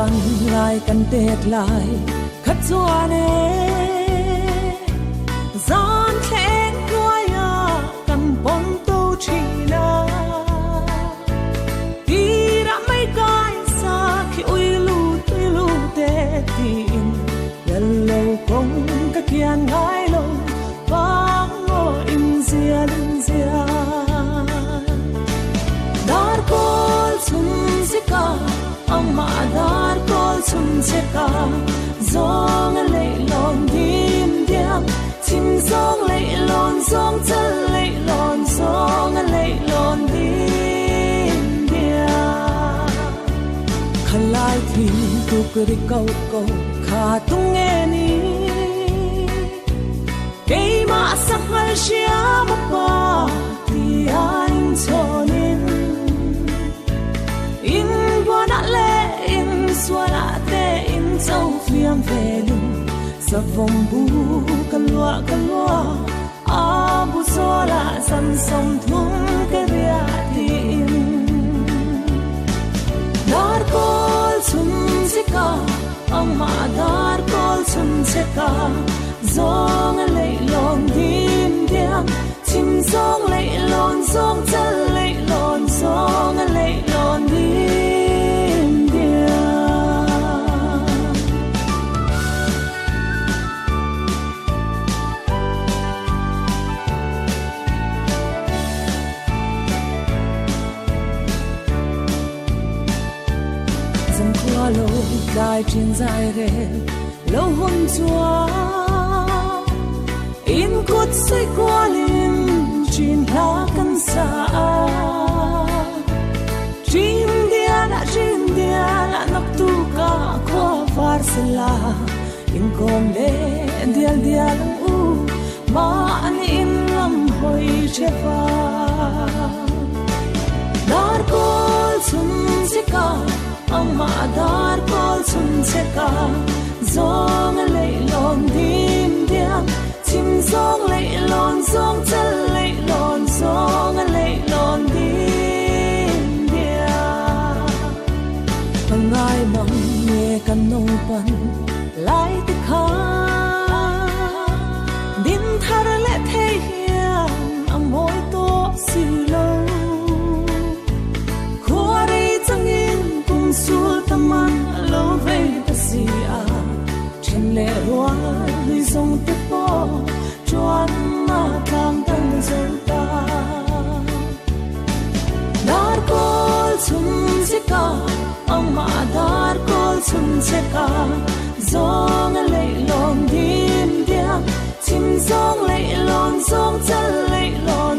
ban lại cần tết lại khát xóa nè giòn khen quay à cầm bông tô chi na đi đã mấy cái xa khi uy lu tê tin lần lâu không các kian ngái lâu vang ngô in zia dar kol sun zika amma dar kol sun zika zong lệ lon dim diam chim zong lệ lon zong chân lệ lon zong lệ lon dim diam khalai thi tu kri kau kau kha tung nghe ni cây mà sắc hal shia ma pa ti anh chonin in bona le in suara te in châu phiam về lung sa vòng bu kalua a bu so la san som thum ke ria ti in dar kol chum sika amma dar kol chum sika zong lệ lon dim diam chim zong lệ lon zong chân lệ lon zong lệ lon dim diam dần qua lâu dài trên dài rê lâu hôn chúa in cốt say qua lim trên lá căn xa chim dia la nóc tu ca qua varsela in com le dia lang u ma an in lam hoi chefa dar kol sun sika amma dar kol sun sika zong lệ lon dim diam chim zong lệ lon zong chân lệ lon zong lệ lon dim diam ngai mong nghe kan nong pan lai te kha din thar le the hiam amoi to si lo khori changin kum sul taman lo ve ta si a chen le roa lui zong te po chuan na tang tan zong ta dar kol chum sika amma dar kol chum sika zong lệ lon dim diam chim zong lệ lon zong chân lệ lon